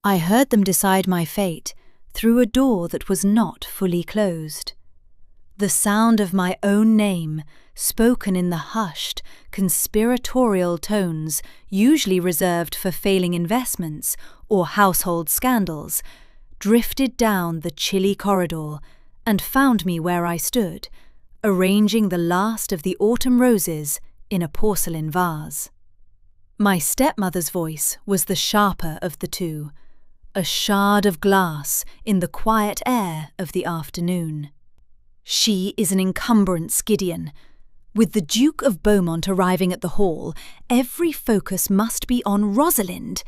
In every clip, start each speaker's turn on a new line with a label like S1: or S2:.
S1: I heard them decide my fate through a door that was not fully closed. The sound of my own name, spoken in the hushed, conspiratorial tones usually reserved for failing investments or household scandals, drifted down the chilly corridor and found me where I stood, arranging the last of the autumn roses in a porcelain vase. My stepmother's voice was the sharper of the two, a shard of glass in the quiet air of the afternoon. She is an encumbrance, Gideon. With the Duke of Beaumont arriving at the hall, every focus must be on Rosalind.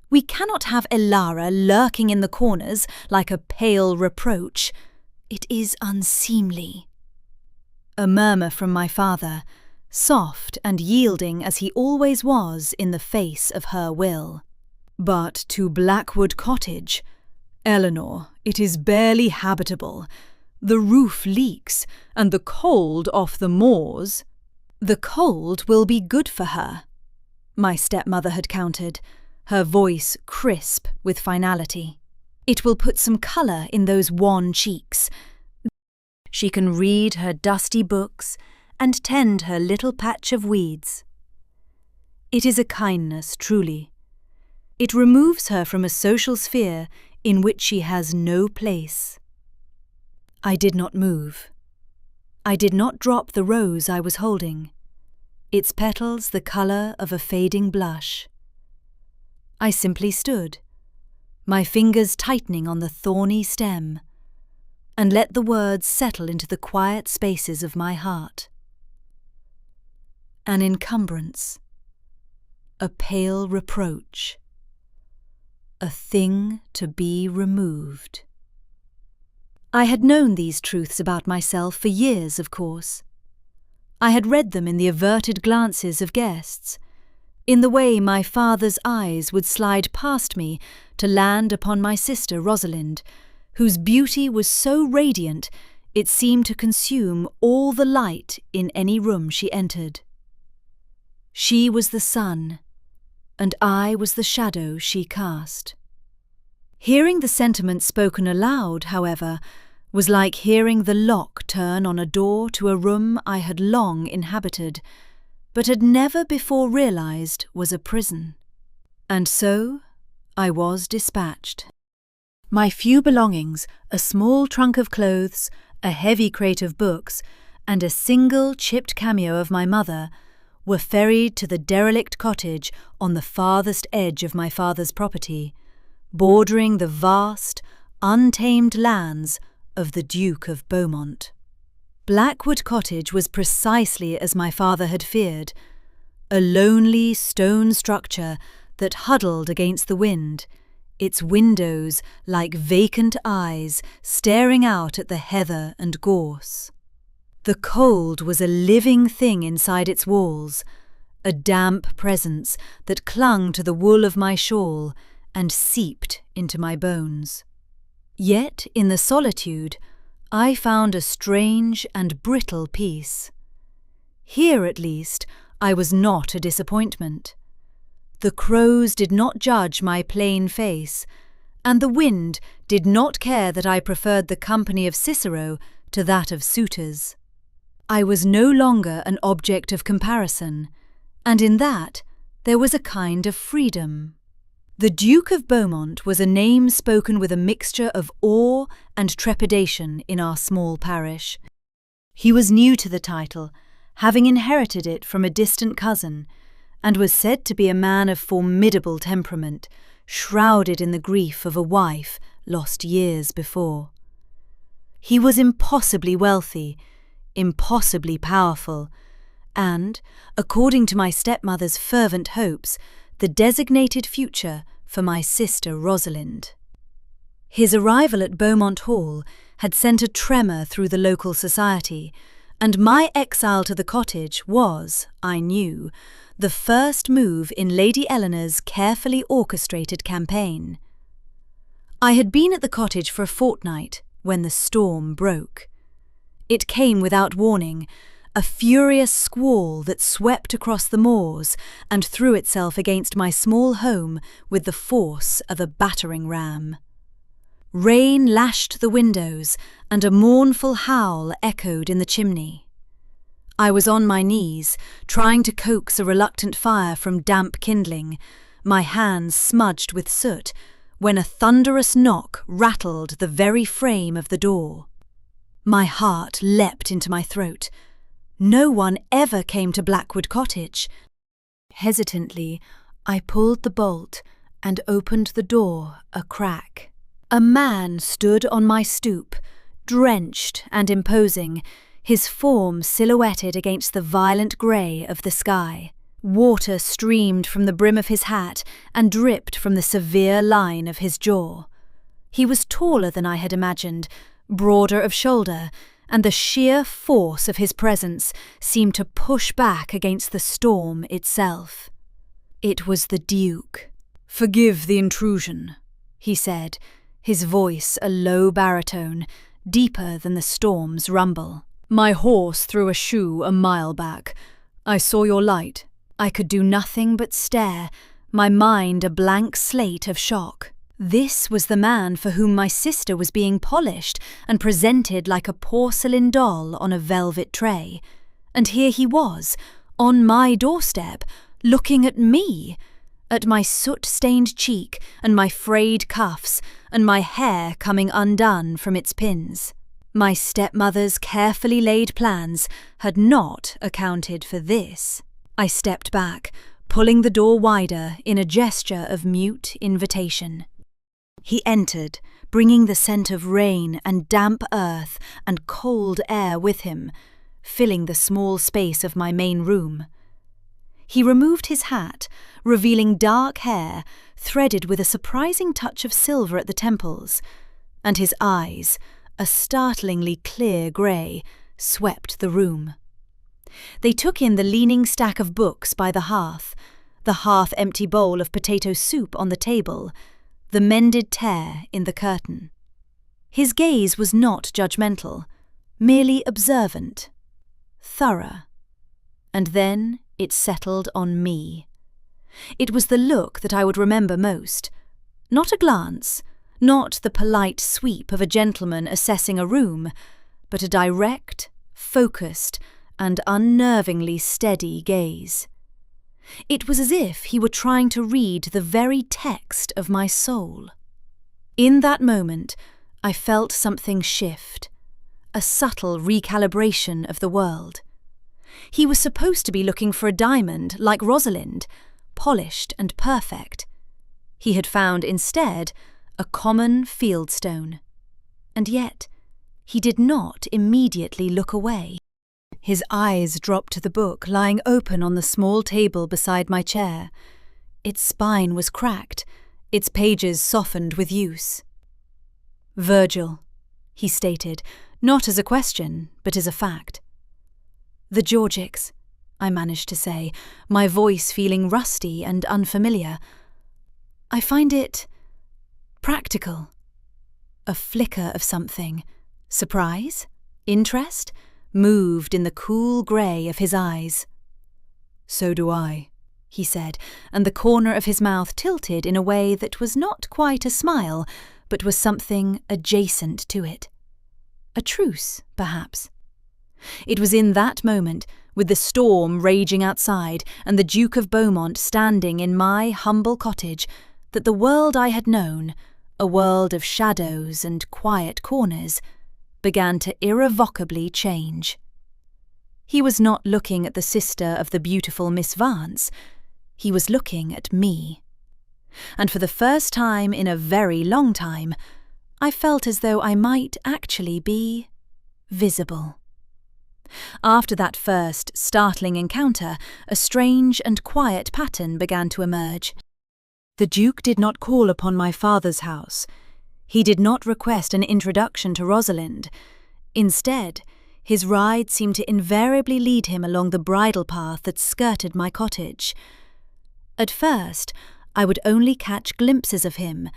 S1: We cannot have Elara lurking in the corners like a pale reproach. It is unseemly. A murmur from my father, soft and yielding as he always was in the face of her will. But to Blackwood Cottage, Eleanor, it is barely habitable. The roof leaks, and the cold off the moors. The cold will be good for her, my stepmother had countered, her voice crisp with finality. It will put some colour in those wan cheeks. She can read her dusty books and tend her little patch of weeds. It is a kindness, truly. It removes her from a social sphere in which she has no place. I did not move. I did not drop the rose I was holding, its petals the colour of a fading blush. I simply stood, my fingers tightening on the thorny stem, and let the words settle into the quiet spaces of my heart. An encumbrance, a pale reproach, a thing to be removed. I had known these truths about myself for years, of course. I had read them in the averted glances of guests, in the way my father's eyes would slide past me to land upon my sister Rosalind, whose beauty was so radiant it seemed to consume all the light in any room she entered. She was the sun, and I was the shadow she cast. Hearing the sentiment spoken aloud, however, was like hearing the lock turn on a door to a room I had long inhabited, but had never before realised was a prison. And so I was dispatched. My few belongings, a small trunk of clothes, a heavy crate of books, and a single chipped cameo of my mother, were ferried to the derelict cottage on the farthest edge of my father's property, bordering the vast, untamed lands of the Duke of Beaumont. Blackwood Cottage was precisely as my father had feared, a lonely stone structure that huddled against the wind, its windows like vacant eyes staring out at the heather and gorse. The cold was a living thing inside its walls, a damp presence that clung to the wool of my shawl and seeped into my bones. Yet in the solitude I found a strange and brittle peace. Here at least I was not a disappointment. The crows did not judge my plain face, and the wind did not care that I preferred the company of Cicero to that of suitors. I was no longer an object of comparison, and in that there was a kind of freedom. The Duke of Beaumont was a name spoken with a mixture of awe and trepidation in our small parish. He was new to the title, having inherited it from a distant cousin, and was said to be a man of formidable temperament, shrouded in the grief of a wife lost years before. He was impossibly wealthy, impossibly powerful, and, according to my stepmother's fervent hopes, the designated future for my sister Rosalind. His arrival at Beaumont Hall had sent a tremor through the local society, and my exile to the cottage was, I knew, the first move in Lady Eleanor's carefully orchestrated campaign. I had been at the cottage for a fortnight when the storm broke. It came without warning, a furious squall that swept across the moors and threw itself against my small home with the force of a battering ram. Rain lashed the windows, and a mournful howl echoed in the chimney. I was on my knees, trying to coax a reluctant fire from damp kindling, my hands smudged with soot, when a thunderous knock rattled the very frame of the door. My heart leapt into my throat. No one ever came to Blackwood Cottage. Hesitantly, I pulled the bolt and opened the door a crack. A man stood on my stoop, drenched and imposing, his form silhouetted against the violent grey of the sky. Water streamed from the brim of his hat and dripped from the severe line of his jaw. He was taller than I had imagined, broader of shoulder, and the sheer force of his presence seemed to push back against the storm itself. It was the Duke. "Forgive the intrusion," he said, his voice a low baritone, deeper than the storm's rumble. "My horse threw a shoe a mile back. I saw your light." I could do nothing but stare, my mind a blank slate of shock. This was the man for whom my sister was being polished and presented like a porcelain doll on a velvet tray. And here he was, on my doorstep, looking at me, at my soot-stained cheek and my frayed cuffs and my hair coming undone from its pins. My stepmother's carefully laid plans had not accounted for this. I stepped back, pulling the door wider in a gesture of mute invitation. He entered, bringing the scent of rain and damp earth and cold air with him, filling the small space of my main room. He removed his hat, revealing dark hair threaded with a surprising touch of silver at the temples, and his eyes, a startlingly clear grey, swept the room. They took in the leaning stack of books by the half-empty bowl of potato soup on the table, the mended tear in the curtain. His gaze was not judgmental, merely observant, thorough. And then it settled on me. It was the look that I would remember most. Not a glance, not the polite sweep of a gentleman assessing a room, but a direct, focused, and unnervingly steady gaze. It was as if he were trying to read the very text of my soul. In that moment, I felt something shift, a subtle recalibration of the world. He was supposed to be looking for a diamond like Rosalind, polished and perfect. He had found instead a common fieldstone. And yet, he did not immediately look away. His eyes dropped to the book lying open on the small table beside my chair. Its spine was cracked, its pages softened with use. "Virgil," he stated, not as a question, but as a fact. "The Georgics," I managed to say, my voice feeling rusty and unfamiliar. "I find it practical." A flicker of something, surprise, interest, moved in the cool grey of his eyes. "So do I," he said, and the corner of his mouth tilted in a way that was not quite a smile, but was something adjacent to it. A truce, perhaps. It was in that moment, with the storm raging outside and the Duke of Beaumont standing in my humble cottage, that the world I had known, a world of shadows and quiet corners, began to irrevocably change. He was not looking at the sister of the beautiful Miss Vance. He was looking at me. And for the first time in a very long time, I felt as though I might actually be visible. After that first startling encounter, a strange and quiet pattern began to emerge. The Duke did not call upon my father's house. He did not request an introduction to Rosalind. Instead, his ride seemed to invariably lead him along the bridle path that skirted my cottage. At first, I would only catch glimpses of him,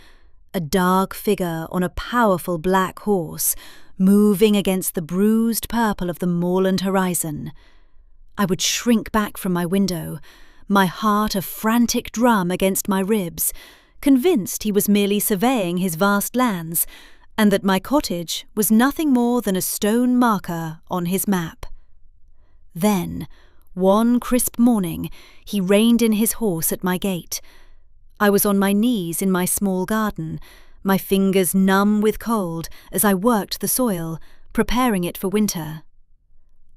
S1: a dark figure on a powerful black horse, moving against the bruised purple of the moorland horizon. I would shrink back from my window, my heart a frantic drum against my ribs, convinced he was merely surveying his vast lands, and that my cottage was nothing more than a stone marker on his map. Then, one crisp morning, he reined in his horse at my gate. I was on my knees in my small garden, my fingers numb with cold as I worked the soil, preparing it for winter.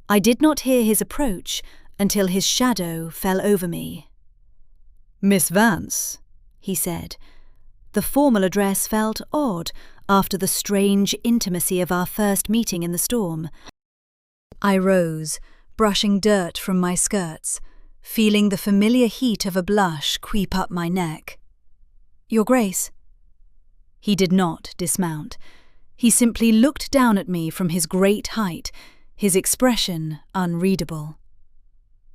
S1: I did not hear his approach until his shadow fell over me. "Miss Vance," he said. The formal address felt odd after the strange intimacy of our first meeting in the storm. I rose, brushing dirt from my skirts, feeling the familiar heat of a blush creep up my neck. "Your Grace." He did not dismount. He simply looked down at me from his great height, his expression unreadable.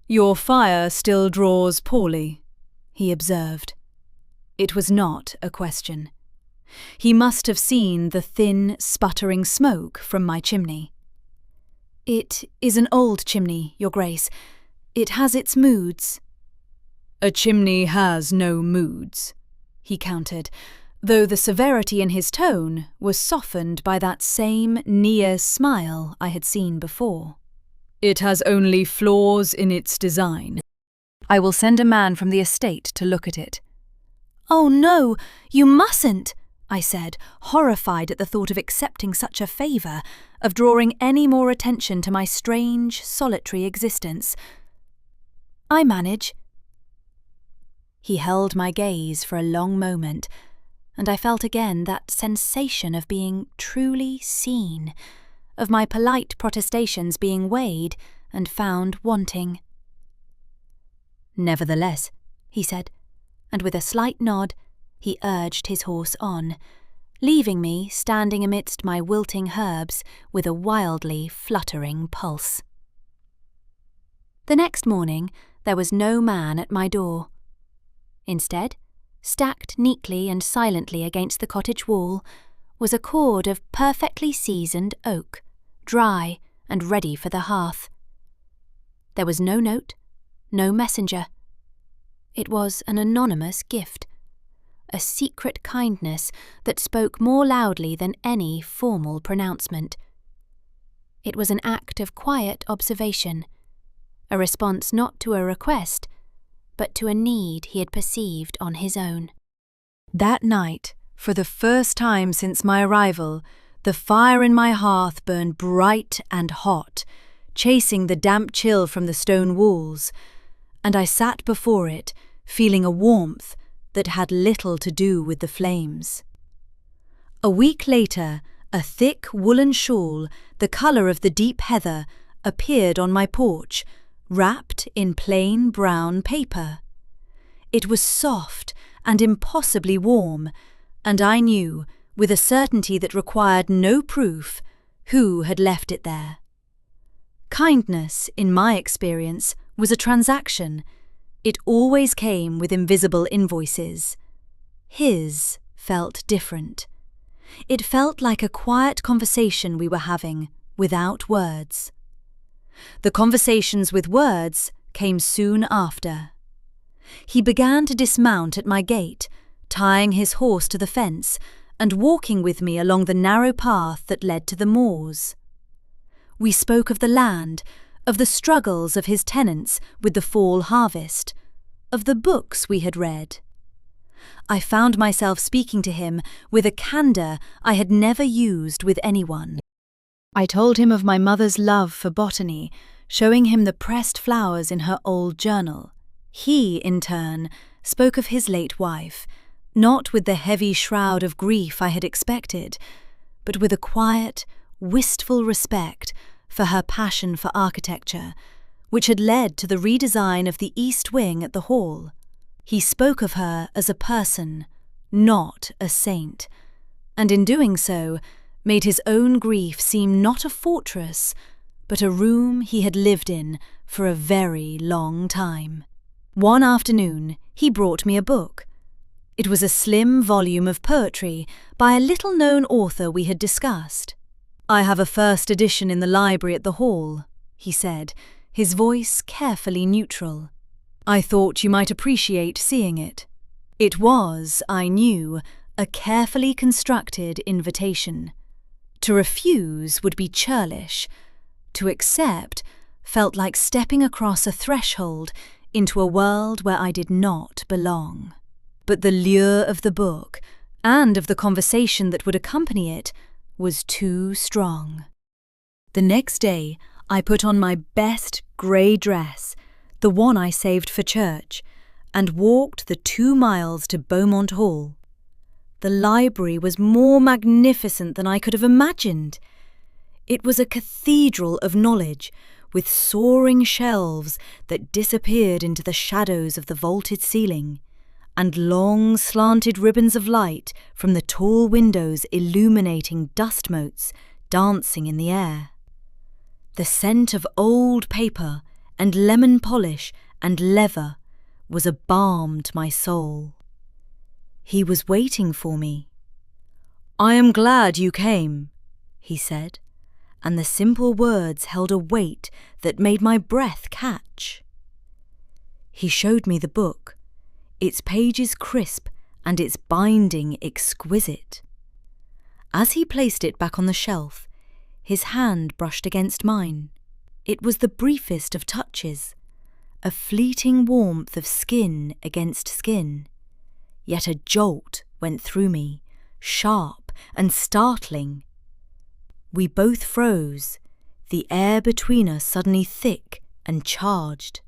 S1: "Your fire still draws poorly," he observed. It was not a question. He must have seen the thin, sputtering smoke from my chimney. "It is an old chimney, Your Grace. It has its moods." "A chimney has no moods," he countered, though the severity in his tone was softened by that same near smile I had seen before. "It has only flaws in its design. I will send a man from the estate to look at it." "Oh no, you mustn't," I said, horrified at the thought of accepting such a favour, of drawing any more attention to my strange, solitary existence. "I manage." He held my gaze for a long moment, and I felt again that sensation of being truly seen, of my polite protestations being weighed and found wanting. "Nevertheless," he said, and with a slight nod, he urged his horse on, leaving me standing amidst my wilting herbs with a wildly fluttering pulse. The next morning there was no man at my door. Instead, stacked neatly and silently against the cottage wall, was a cord of perfectly seasoned oak, dry and ready for the hearth. There was no note, no messenger. It was an anonymous gift, a secret kindness that spoke more loudly than any formal pronouncement. It was an act of quiet observation, a response not to a request, but to a need he had perceived on his own. That night, for the first time since my arrival, the fire in my hearth burned bright and hot, chasing the damp chill from the stone walls, and I sat before it, feeling a warmth that had little to do with the flames. A week later, a thick woolen shawl, the colour of the deep heather, appeared on my porch, wrapped in plain brown paper. It was soft and impossibly warm, and I knew, with a certainty that required no proof, who had left it there. Kindness, in my experience, was a transaction. It always came with invisible invoices. His felt different. It felt like a quiet conversation we were having, without words. The conversations with words came soon after. He began to dismount at my gate, tying his horse to the fence, and walking with me along the narrow path that led to the moors. We spoke of the land, of the struggles of his tenants with the fall harvest, of the books we had read. I found myself speaking to him with a candour I had never used with anyone. I told him of my mother's love for botany, showing him the pressed flowers in her old journal. He, in turn, spoke of his late wife, not with the heavy shroud of grief I had expected, but with a quiet, wistful respect for her passion for architecture, which had led to the redesign of the east wing at the hall. He spoke of her as a person, not a saint, and in doing so, made his own grief seem not a fortress, but a room he had lived in for a very long time. One afternoon, he brought me a book. It was a slim volume of poetry by a little-known author we had discussed. "I have a first edition in the library at the hall," he said, his voice carefully neutral. "I thought you might appreciate seeing it." It was, I knew, a carefully constructed invitation. To refuse would be churlish. To accept felt like stepping across a threshold into a world where I did not belong. But the lure of the book, and of the conversation that would accompany it, was too strong. The next day, I put on my best grey dress, the one I saved for church, and walked the 2 miles to Beaumont Hall. The library was more magnificent than I could have imagined. It was a cathedral of knowledge, with soaring shelves that disappeared into the shadows of the vaulted ceiling, and long slanted ribbons of light from the tall windows illuminating dust motes dancing in the air. The scent of old paper and lemon polish and leather was a balm to my soul. He was waiting for me. "I am glad you came," he said, and the simple words held a weight that made my breath catch. He showed me the book, its pages crisp and its binding exquisite. As he placed it back on the shelf, his hand brushed against mine. It was the briefest of touches, a fleeting warmth of skin against skin. Yet a jolt went through me, sharp and startling. We both froze, the air between us suddenly thick and charged.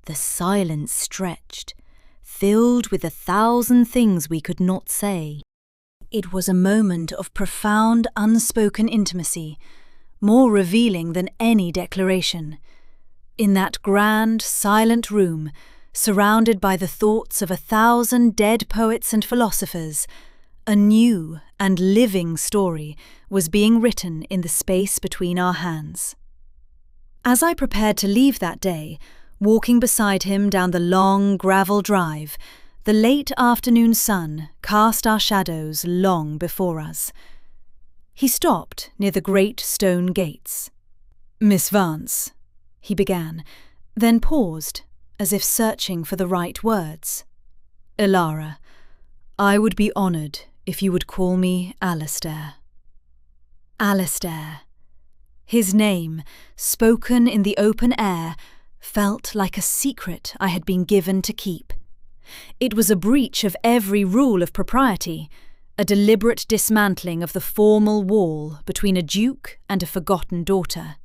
S1: The silence stretched, filled with 1,000 things we could not say. It was a moment of profound unspoken intimacy, more revealing than any declaration. In that grand, silent room, surrounded by the thoughts of 1,000 dead poets and philosophers, a new and living story was being written in the space between our hands. As I prepared to leave that day, walking beside him down the long gravel drive, the late afternoon sun cast our shadows long before us. He stopped near the great stone gates. "Miss Vance," he began, then paused, as if searching for the right words. "Ilara, I would be honoured if you would call me Alistair." Alistair. His name, spoken in the open air, felt like a secret I had been given to keep. It was a breach of every rule of propriety, a deliberate dismantling of the formal wall between a duke and a forgotten daughter.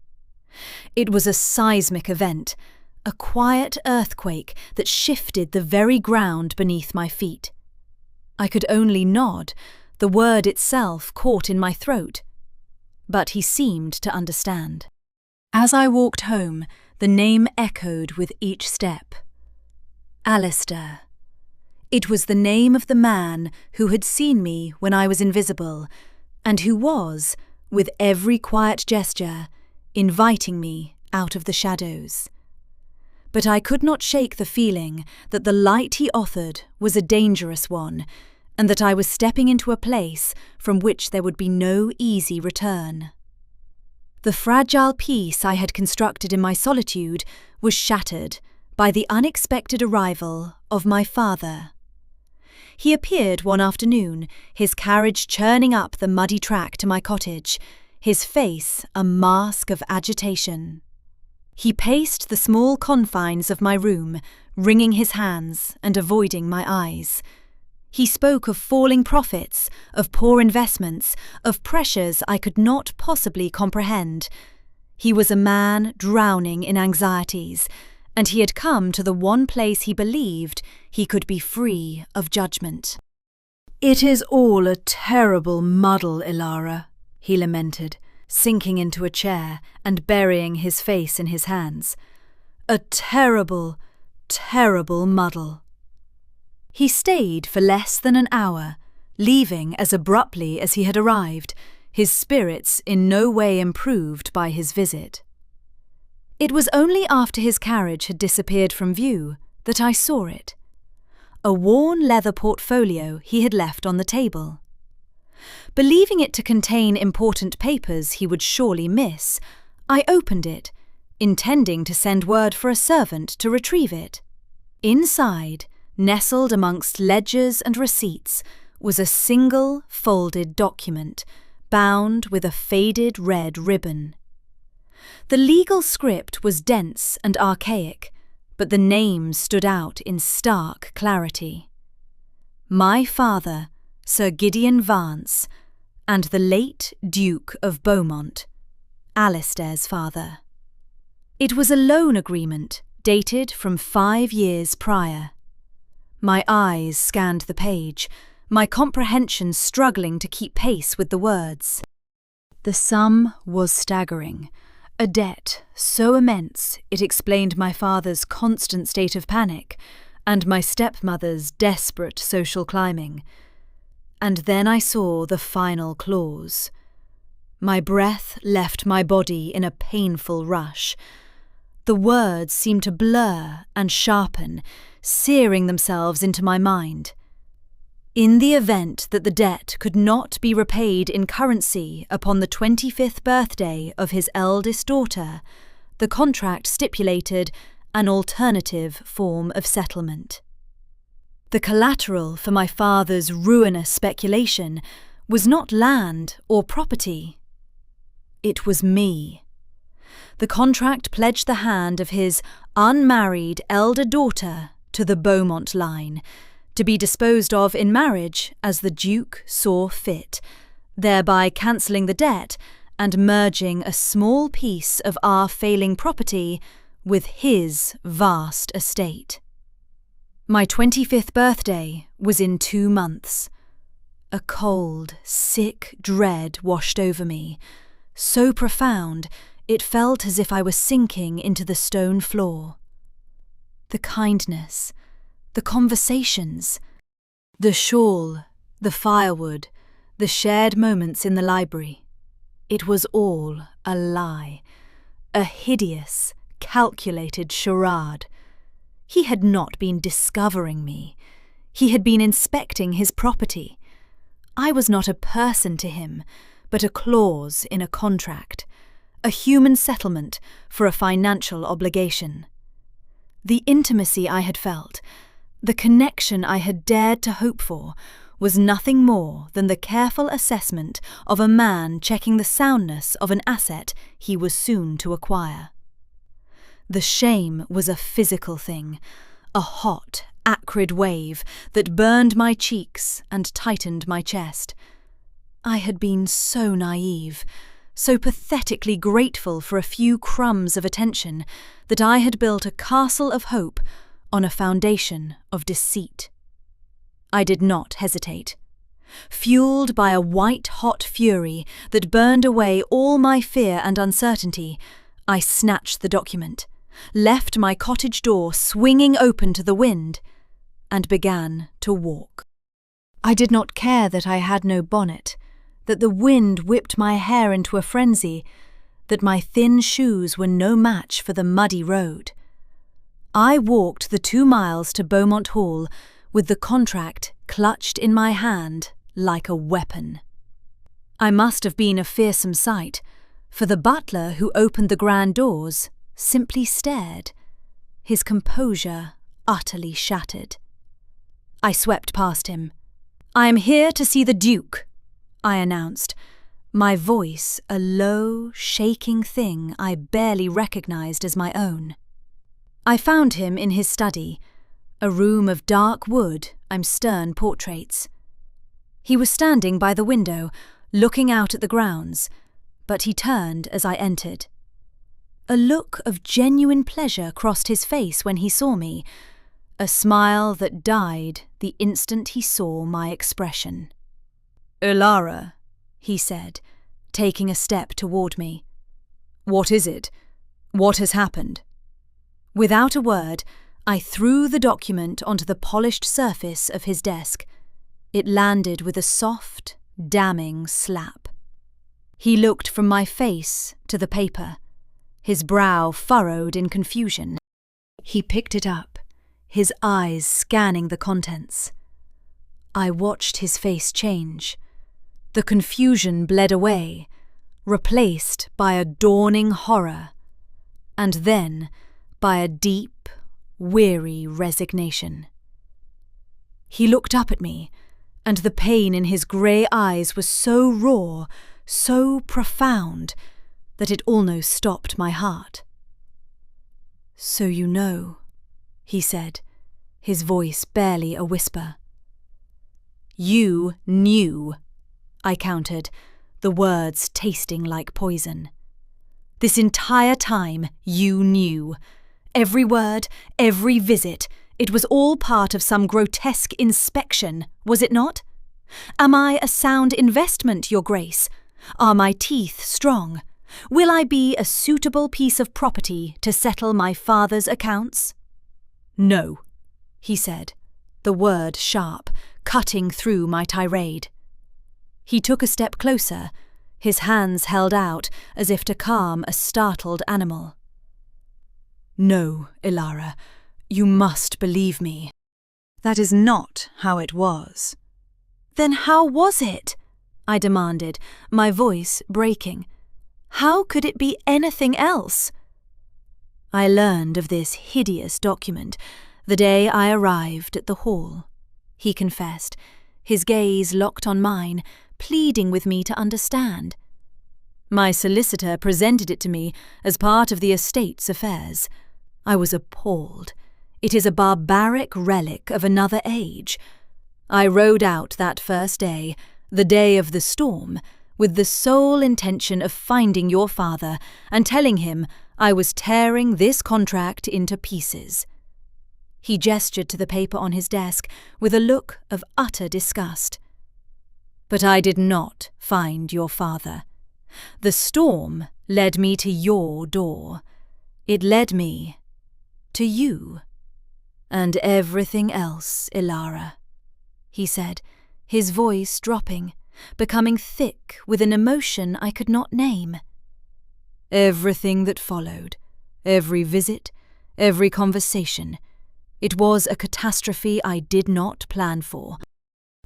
S1: It was a seismic event, a quiet earthquake that shifted the very ground beneath my feet. I could only nod, the word itself caught in my throat. But he seemed to understand. As I walked home, the name echoed with each step. Alistair. It was the name of the man who had seen me when I was invisible, and who was, with every quiet gesture, inviting me out of the shadows. But I could not shake the feeling that the light he offered was a dangerous one, and that I was stepping into a place from which there would be no easy return. The fragile peace I had constructed in my solitude was shattered by the unexpected arrival of my father. He appeared one afternoon, his carriage churning up the muddy track to my cottage, his face a mask of agitation. He paced the small confines of my room, wringing his hands and avoiding my eyes. He spoke of falling profits, of poor investments, of pressures I could not possibly comprehend. He was a man drowning in anxieties, and he had come to the one place he believed he could be free of judgment. "It is all a terrible muddle, Ilara," he lamented, sinking into a chair and burying his face in his hands. "A terrible, terrible muddle." He stayed for less than an hour, leaving as abruptly as he had arrived, his spirits in no way improved by his visit. It was only after his carriage had disappeared from view that I saw it. A worn leather portfolio he had left on the table. Believing it to contain important papers he would surely miss, I opened it, intending to send word for a servant to retrieve it. Inside, nestled amongst ledgers and receipts, was a single folded document, bound with a faded red ribbon. The legal script was dense and archaic, but the names stood out in stark clarity. My father, Sir Gideon Vance, and the late Duke of Beaumont, Alistair's father. It was a loan agreement dated from 5 years prior. My eyes scanned the page, my comprehension struggling to keep pace with the words. The sum was staggering, a debt so immense it explained my father's constant state of panic and my stepmother's desperate social climbing. And then I saw the final clause. My breath left my body in a painful rush. The words seemed to blur and sharpen, searing themselves into my mind. In the event that the debt could not be repaid in currency upon the 25th birthday of his eldest daughter, the contract stipulated an alternative form of settlement. The collateral for my father's ruinous speculation was not land or property. It was me. The contract pledged the hand of his unmarried elder daughter to the Beaumont line, to be disposed of in marriage as the Duke saw fit, thereby cancelling the debt and merging a small piece of our failing property with his vast estate. My 25th birthday was in 2 months. A cold, sick dread washed over me, so profound it felt as if I was sinking into the stone floor. The kindness, the conversations, the shawl, the firewood, the shared moments in the library. It was all a lie, a hideous, calculated charade. He had not been discovering me. He had been inspecting his property. I was not a person to him, but a clause in a contract, a human settlement for a financial obligation. The intimacy I had felt, the connection I had dared to hope for, was nothing more than the careful assessment of a man checking the soundness of an asset he was soon to acquire. The shame was a physical thing, a hot, acrid wave that burned my cheeks and tightened my chest. I had been so naive, so pathetically grateful for a few crumbs of attention, that I had built a castle of hope on a foundation of deceit. I did not hesitate. Fueled by a white-hot fury that burned away all my fear and uncertainty, I snatched the document, left my cottage door swinging open to the wind, and began to walk. I did not care that I had no bonnet, that the wind whipped my hair into a frenzy, that my thin shoes were no match for the muddy road. I walked the 2 miles to Beaumont Hall with the contract clutched in my hand like a weapon. I must have been a fearsome sight, for the butler who opened the grand doors simply stared, his composure utterly shattered. I swept past him. "I am here to see the Duke," I announced, my voice a low, shaking thing I barely recognised as my own. I found him in his study, a room of dark wood and stern portraits. He was standing by the window, looking out at the grounds, but he turned as I entered. A look of genuine pleasure crossed his face when he saw me, a smile that died the instant he saw my expression. "Ilara," he said, taking a step toward me. "What is it? What has happened?" Without a word, I threw the document onto the polished surface of his desk. It landed with a soft, damning slap. He looked from my face to the paper, his brow furrowed in confusion. He picked it up, his eyes scanning the contents. I watched his face change. The confusion bled away, replaced by a dawning horror, and then by a deep, weary resignation. He looked up at me, and the pain in his grey eyes was so raw, so profound, that it almost stopped my heart. "So you know," he said, his voice barely a whisper. "You knew," I countered, the words tasting like poison. "This entire time you knew. Every word, every visit, it was all part of some grotesque inspection, was it not? Am I a sound investment, Your Grace? Are my teeth strong? Will I be a suitable piece of property to settle my father's accounts?" "No," he said, the word sharp, cutting through my tirade. He took a step closer, his hands held out as if to calm a startled animal. "No, Ilara, you must believe me. That is not how it was." "Then how was it?" I demanded, my voice breaking. "How could it be anything else?" "I learned of this hideous document the day I arrived at the hall," he confessed, his gaze locked on mine, pleading with me to understand. "My solicitor presented it to me as part of the estate's affairs. I was appalled. It is a barbaric relic of another age. I rode out that first day, the day of the storm, with the sole intention of finding your father and telling him I was tearing this contract into pieces." He gestured to the paper on his desk with a look of utter disgust. "But I did not find your father. The storm led me to your door. It led me to you. And everything else, Ilara," he said, his voice dropping, becoming thick with an emotion I could not name. "Everything that followed, every visit, every conversation, it was a catastrophe I did not plan for.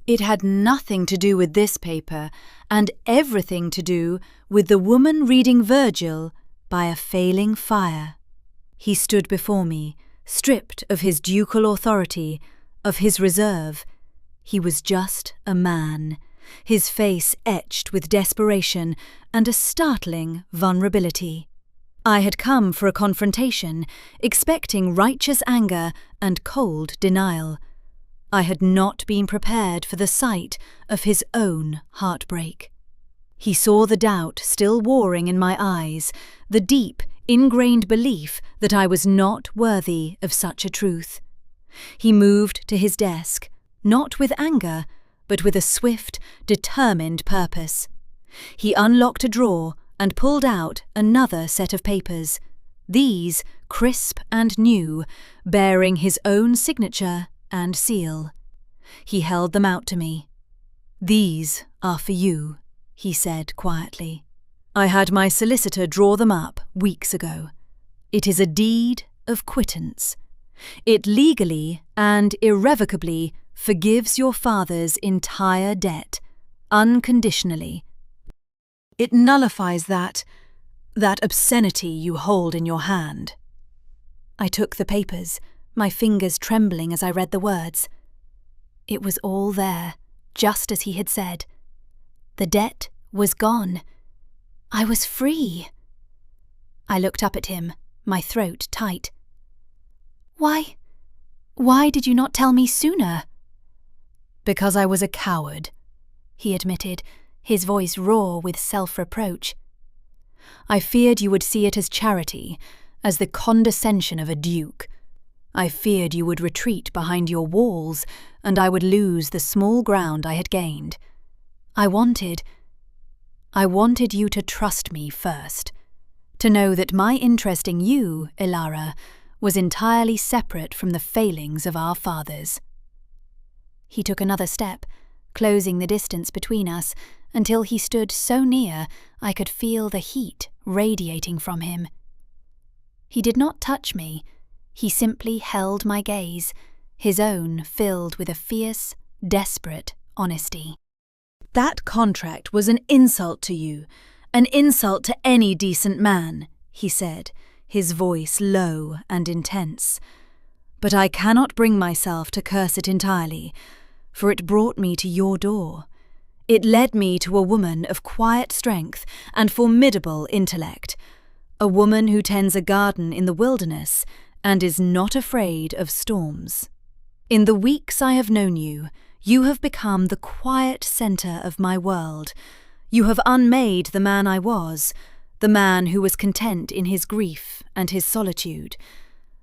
S1: It had nothing to do with this paper, and everything to do with the woman reading Virgil by a failing fire." He stood before me, stripped of his ducal authority, of his reserve. He was just a man, his face etched with desperation and a startling vulnerability. I had come for a confrontation, expecting righteous anger and cold denial. I had not been prepared for the sight of his own heartbreak. He saw the doubt still warring in my eyes, the deep, ingrained belief that I was not worthy of such a truth. He moved to his desk, not with anger, but with a swift, determined purpose. He unlocked a drawer and pulled out another set of papers, these crisp and new, bearing his own signature and seal. He held them out to me. "These are for you," he said quietly. "I had my solicitor draw them up weeks ago. It is a deed of quittance. It legally and irrevocably forgives your father's entire debt, unconditionally. It nullifies that obscenity you hold in your hand." I took the papers, my fingers trembling as I read the words. It was all there, just as he had said. The debt was gone. I was free. I looked up at him, my throat tight. Why did you not tell me sooner?" "Because I was a coward," he admitted, his voice raw with self-reproach. "I feared you would see it as charity, as the condescension of a duke. I feared you would retreat behind your walls, and I would lose the small ground I had gained. I wanted you to trust me first, to know that my interest in you, Ilara, was entirely separate from the failings of our fathers." He took another step, closing the distance between us, until he stood so near I could feel the heat radiating from him. He did not touch me. He simply held my gaze, his own filled with a fierce, desperate honesty. "That contract was an insult to you, an insult to any decent man," he said, his voice low and intense. "But I cannot bring myself to curse it entirely, for it brought me to your door. It led me to a woman of quiet strength and formidable intellect, a woman who tends a garden in the wilderness and is not afraid of storms. In the weeks I have known you, you have become the quiet centre of my world. You have unmade the man I was, the man who was content in his grief and his solitude.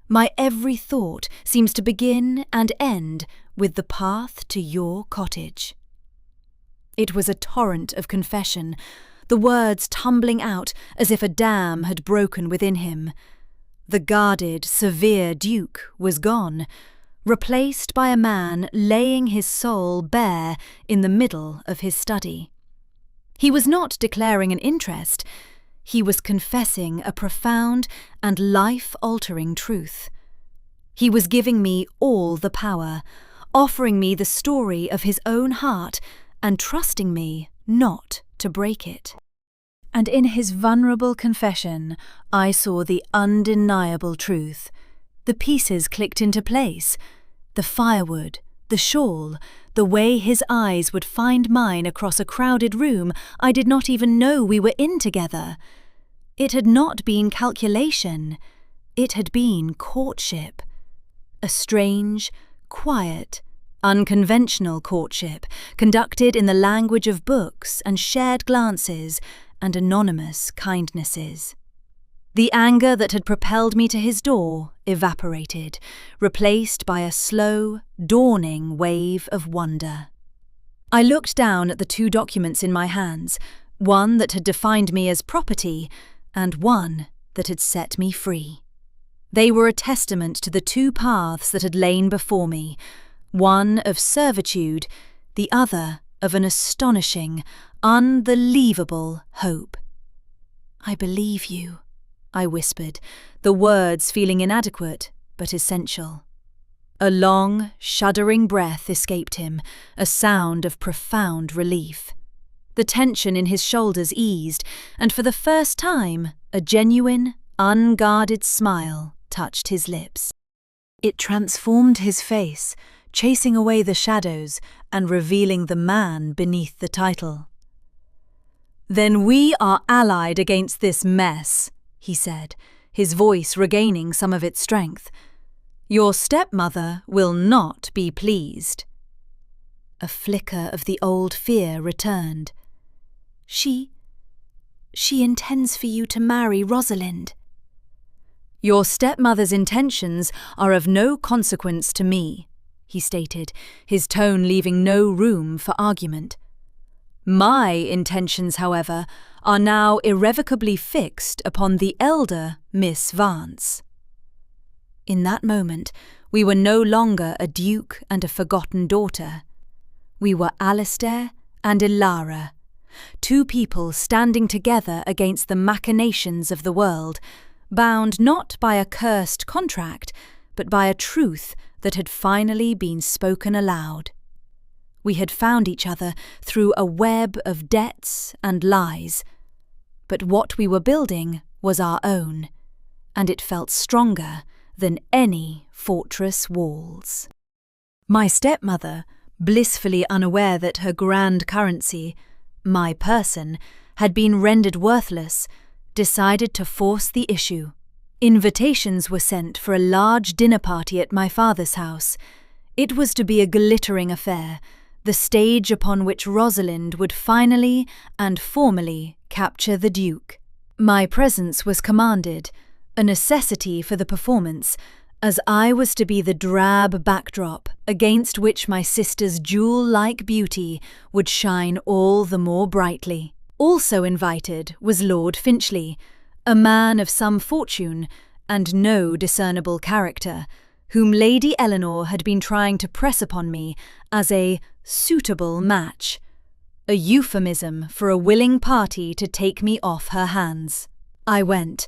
S1: My every thought seems to begin and end with the path to your cottage." It was a torrent of confession, the words tumbling out as if a dam had broken within him. The guarded, severe Duke was gone, replaced by a man laying his soul bare in the middle of his study. He was not declaring an interest, he was confessing a profound and life-altering truth. He was giving me all the power, offering me the story of his own heart, and trusting me not to break it. And in his vulnerable confession, I saw the undeniable truth. The pieces clicked into place. The firewood, the shawl, the way his eyes would find mine across a crowded room I did not even know we were in together. It had not been calculation. It had been courtship. A strange, quiet, unconventional courtship, conducted in the language of books and shared glances and anonymous kindnesses. The anger that had propelled me to his door evaporated, replaced by a slow, dawning wave of wonder. I looked down at the two documents in my hands, one that had defined me as property and one that had set me free. They were a testament to the two paths that had lain before me, one of servitude, the other of an astonishing, unbelievable hope. "I believe you," I whispered, the words feeling inadequate but essential. A long, shuddering breath escaped him, a sound of profound relief. The tension in his shoulders eased, and for the first time, a genuine, unguarded smile touched his lips. It transformed his face, chasing away the shadows and revealing the man beneath the title. "Then we are allied against this mess," he said, his voice regaining some of its strength. "Your stepmother will not be pleased." A flicker of the old fear returned. She intends for you to marry Rosalind." "Your stepmother's intentions are of no consequence to me," he stated, his tone leaving no room for argument. "My intentions, however, are now irrevocably fixed upon the elder Miss Vance." In that moment, we were no longer a duke and a forgotten daughter. We were Alistair and Ilara, two people standing together against the machinations of the world, bound not by a cursed contract, but by a truth that had finally been spoken aloud. We had found each other through a web of debts and lies, but what we were building was our own, and it felt stronger than any fortress walls. My stepmother, blissfully unaware that her grand currency, my person, had been rendered worthless, decided to force the issue. Invitations were sent for a large dinner party at my father's house. It was to be a glittering affair, the stage upon which Rosalind would finally and formally capture the Duke. My presence was commanded, a necessity for the performance, as I was to be the drab backdrop against which my sister's jewel-like beauty would shine all the more brightly. Also invited was Lord Finchley, a man of some fortune and no discernible character, whom Lady Eleanor had been trying to press upon me as a suitable match, a euphemism for a willing party to take me off her hands. I went,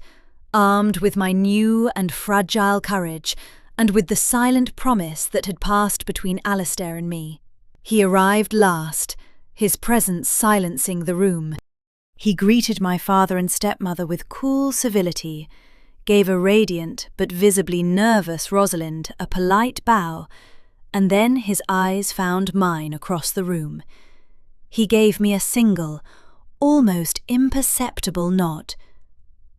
S1: armed with my new and fragile courage, and with the silent promise that had passed between Alistair and me. He arrived last, his presence silencing the room. He greeted my father and stepmother with cool civility, gave a radiant but visibly nervous Rosalind a polite bow, and then his eyes found mine across the room. He gave me a single, almost imperceptible nod.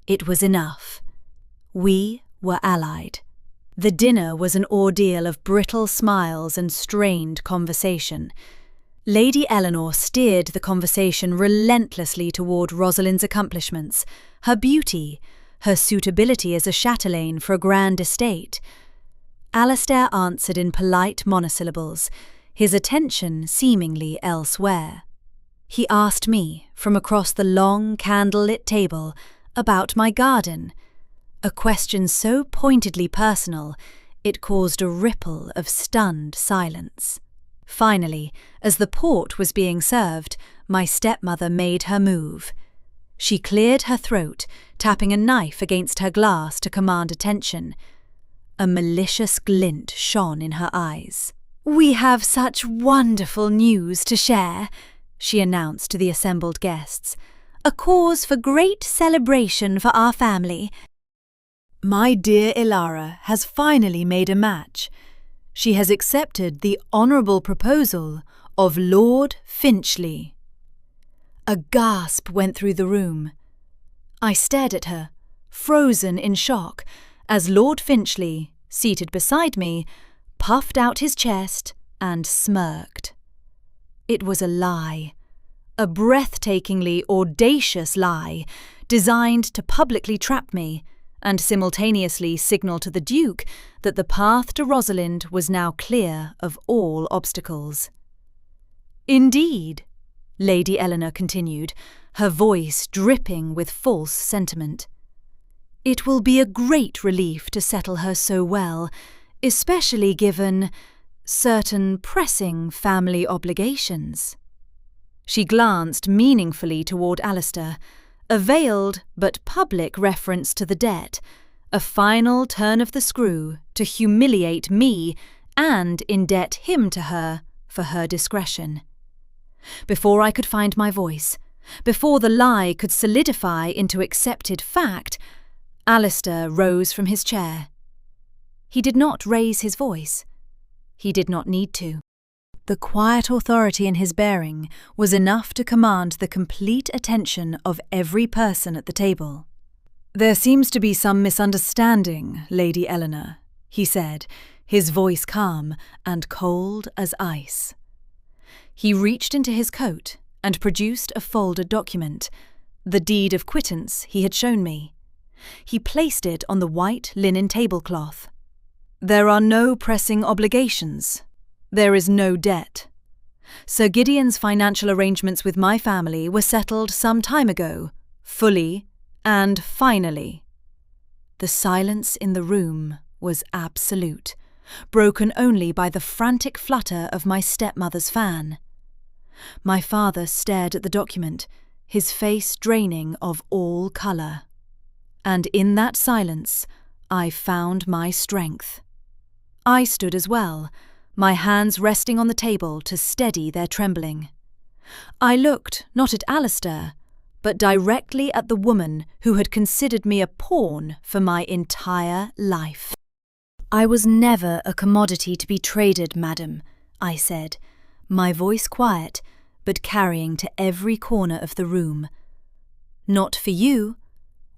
S1: It was enough. We were allied. The dinner was an ordeal of brittle smiles and strained conversation. Lady Eleanor steered the conversation relentlessly toward Rosalind's accomplishments, her beauty, her suitability as a chatelaine for a grand estate. Alistair answered in polite monosyllables, his attention seemingly elsewhere. He asked me, from across the long candle-lit table, about my garden, a question so pointedly personal it caused a ripple of stunned silence. Finally, as the port was being served, my stepmother made her move. She cleared her throat, tapping a knife against her glass to command attention. A malicious glint shone in her eyes. "We have such wonderful news to share," she announced to the assembled guests. "A cause for great celebration for our family. My dear Ilara has finally made a match. She has accepted the honourable proposal of Lord Finchley." A gasp went through the room. I stared at her, frozen in shock, as Lord Finchley, seated beside me, puffed out his chest and smirked. It was a lie, a breathtakingly audacious lie, designed to publicly trap me and simultaneously signal to the Duke that the path to Rosalind was now clear of all obstacles. "Indeed," Lady Eleanor continued, her voice dripping with false sentiment. "It will be a great relief to settle her so well, especially given certain pressing family obligations." She glanced meaningfully toward Alistair, a veiled but public reference to the debt, a final turn of the screw to humiliate me and indebt him to her for her discretion. Before I could find my voice, before the lie could solidify into accepted fact, Alistair rose from his chair. He did not raise his voice. He did not need to. The quiet authority in his bearing was enough to command the complete attention of every person at the table. "There seems to be some misunderstanding, Lady Eleanor," he said, his voice calm and cold as ice. He reached into his coat and produced a folded document, the deed of quittance he had shown me. He placed it on the white linen tablecloth. "There are no pressing obligations. There is no debt. Sir Gideon's financial arrangements with my family were settled some time ago, fully and finally." The silence in the room was absolute, broken only by the frantic flutter of my stepmother's fan. My father stared at the document, his face draining of all colour. And in that silence, I found my strength. I stood as well, my hands resting on the table to steady their trembling. I looked not at Alistair, but directly at the woman who had considered me a pawn for my entire life. "I was never a commodity to be traded, madam," I said, my voice quiet, but carrying to every corner of the room. "Not for you,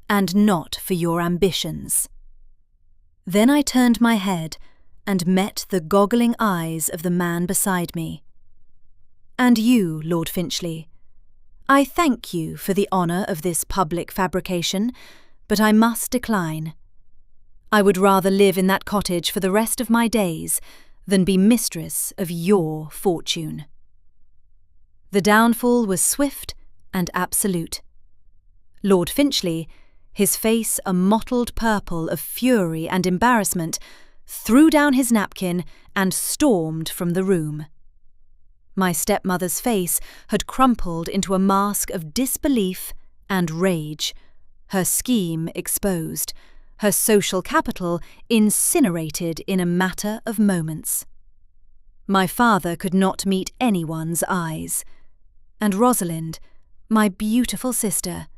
S1: and not for your ambitions." Then I turned my head and met the goggling eyes of the man beside me. "And you, Lord Finchley, I thank you for the honour of this public fabrication, but I must decline. I would rather live in that cottage for the rest of my days than be mistress of your fortune." The downfall was swift and absolute. Lord Finchley, his face a mottled purple of fury and embarrassment, threw down his napkin and stormed from the room. My stepmother's face had crumpled into a mask of disbelief and rage, her scheme exposed, her social capital incinerated in a matter of moments. My father could not meet anyone's eyes. and Rosalind, my beautiful sister,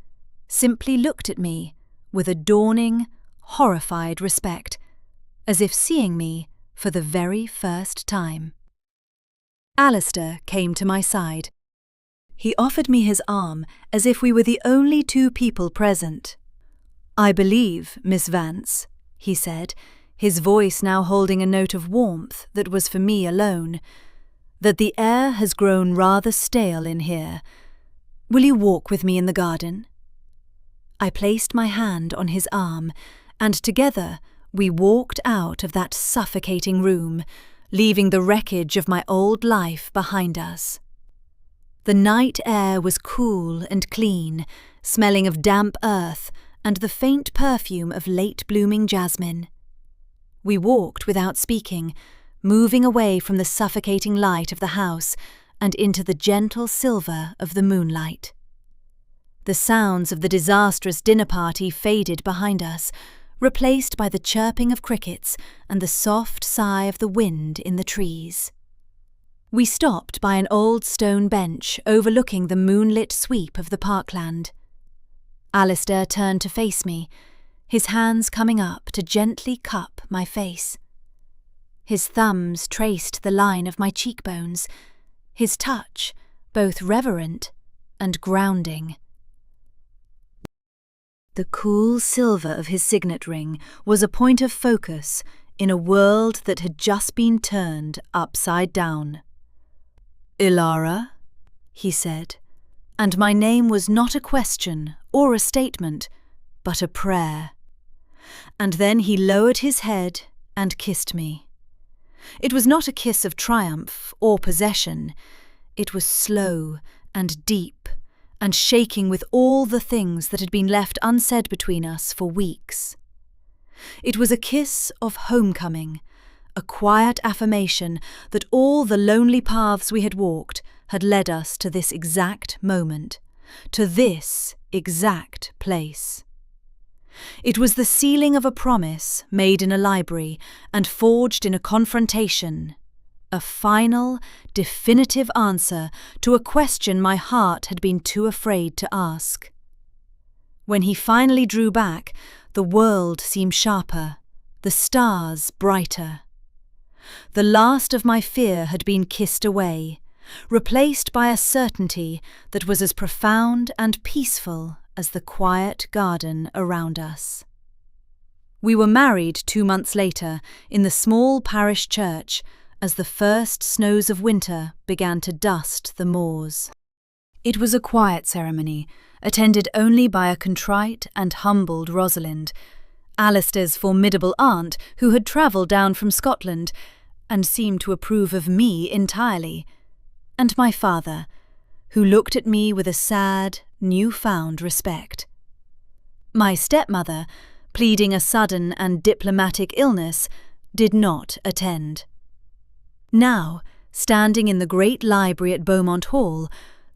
S1: simply looked at me with a dawning, horrified respect, as if seeing me for the very first time. Alistair came to my side. He offered me his arm as if we were the only two people present. "I believe, Miss Vance," he said, his voice now holding a note of warmth that was for me alone, "that the air has grown rather stale in here. Will you walk with me in the garden?" I placed my hand on his arm, and together we walked out of that suffocating room, leaving the wreckage of my old life behind us. The night air was cool and clean, smelling of damp earth and the faint perfume of late-blooming jasmine. We walked without speaking, moving away from the suffocating light of the house and into the gentle silver of the moonlight. The sounds of the disastrous dinner party faded behind us, replaced by the chirping of crickets and the soft sigh of the wind in the trees. We stopped by an old stone bench overlooking the moonlit sweep of the parkland. Alistair turned to face me, his hands coming up to gently cup my face. His thumbs traced the line of my cheekbones, his touch both reverent and grounding. The cool silver of his signet ring was a point of focus in a world that had just been turned upside down. "Ilara," he said, and my name was not a question or a statement, but a prayer. And then he lowered his head and kissed me. It was not a kiss of triumph or possession. It was slow and deep, and shaking with all the things that had been left unsaid between us for weeks. It was a kiss of homecoming, a quiet affirmation that all the lonely paths we had walked had led us to this exact moment, to this exact place. It was the sealing of a promise made in a library and forged in a confrontation, a final, definitive answer to a question my heart had been too afraid to ask. When he finally drew back, the world seemed sharper, the stars brighter. The last of my fear had been kissed away, replaced by a certainty that was as profound and peaceful as the quiet garden around us. We were married 2 months later in the small parish church as the first snows of winter began to dust the moors. It was a quiet ceremony, attended only by a contrite and humbled Rosalind, Alistair's formidable aunt who had travelled down from Scotland and seemed to approve of me entirely, and my father, who looked at me with a sad, new-found respect. My stepmother, pleading a sudden and diplomatic illness, did not attend. Now, standing in the great library at Beaumont Hall,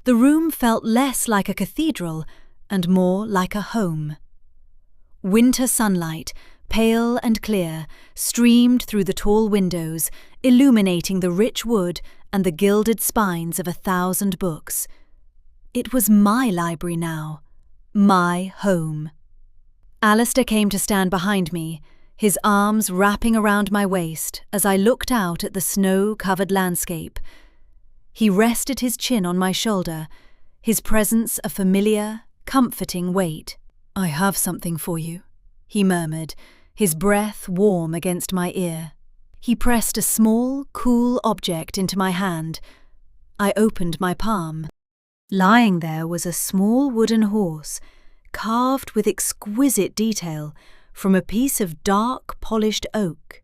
S1: the room felt less like a cathedral and more like a home. Winter sunlight, pale and clear, streamed through the tall windows, illuminating the rich wood and the gilded spines of 1,000 books. It was my library now, my home. Alistair came to stand behind me, his arms wrapping around my waist as I looked out at the snow-covered landscape. He rested his chin on my shoulder, his presence a familiar, comforting weight. "I have something for you," he murmured, his breath warm against my ear. He pressed a small, cool object into my hand. I opened my palm. Lying there was a small wooden horse, carved with exquisite detail from a piece of dark, polished oak.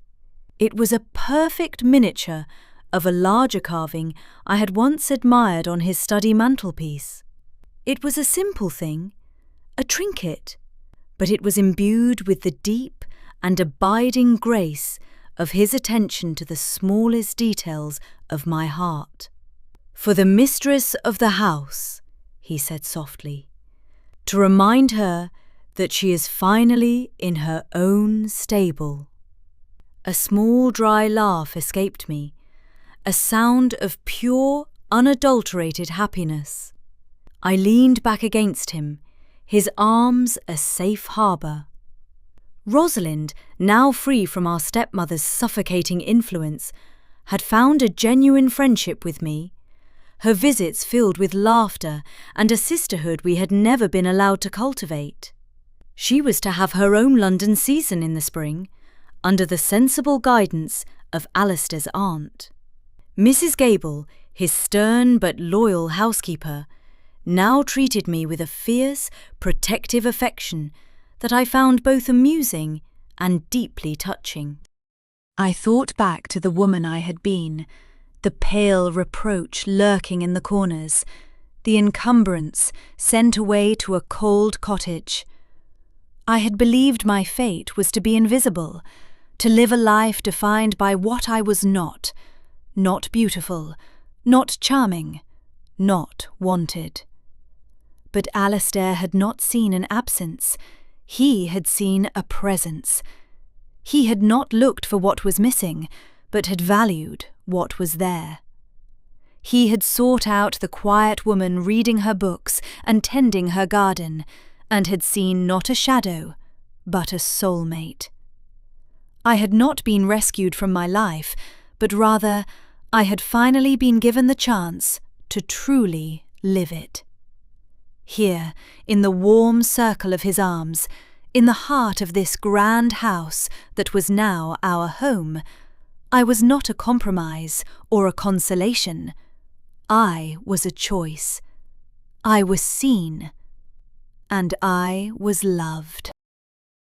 S1: It was a perfect miniature of a larger carving I had once admired on his study mantelpiece. It was a simple thing, a trinket, but it was imbued with the deep and abiding grace of his attention to the smallest details of my heart. "For the mistress of the house," he said softly, "to remind her that she is finally in her own stable." A small dry laugh escaped me, a sound of pure, unadulterated happiness. I leaned back against him, his arms a safe harbour. Rosalind, now free from our stepmother's suffocating influence, had found a genuine friendship with me, her visits filled with laughter and a sisterhood we had never been allowed to cultivate. She was to have her own London season in the spring, under the sensible guidance of Alistair's aunt. Mrs. Gable, his stern but loyal housekeeper, now treated me with a fierce, protective affection that I found both amusing and deeply touching. I thought back to the woman I had been, the pale reproach lurking in the corners, the encumbrance sent away to a cold cottage. I had believed my fate was to be invisible, to live a life defined by what I was not beautiful, not charming, not wanted. But Alistair had not seen an absence, he had seen a presence. He had not looked for what was missing, but had valued what was there. He had sought out the quiet woman reading her books and tending her garden, and had seen not a shadow, but a soulmate. I had not been rescued from my life, but rather I had finally been given the chance to truly live it. Here, in the warm circle of his arms, in the heart of this grand house that was now our home, I was not a compromise or a consolation. I was a choice. I was seen, and I was loved.